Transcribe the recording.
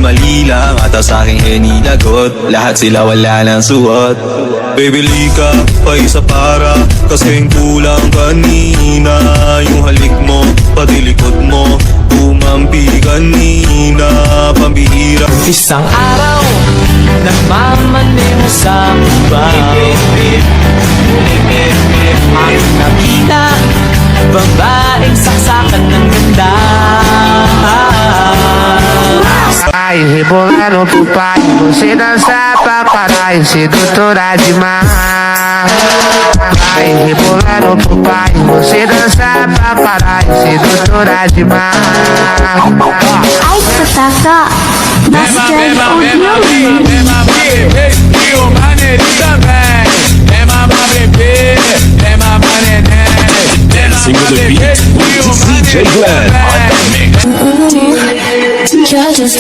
mali lang ata sa aking hinilagot. Lahat sila wala nang suot. Bibili ka pa isa para kasing kulang kanina. Yung halik mo, pati likod mo, umampi kanina. Pambihira. Isang araw, nagmamaneho sa bahay. Ang nakita, babaeng saksakan ng ganda. Ai, rebolando pro pai, você dança pra caralho, sedutora demais. Ai, rebolando pro pai, você dança pra caralho, sedutora demais. Ai, Tataka, bastante ouviu? E o maneirinho também. É mamar bebê, é mamar neném. Dancing with the beat with DJ Glenn on the mix. Just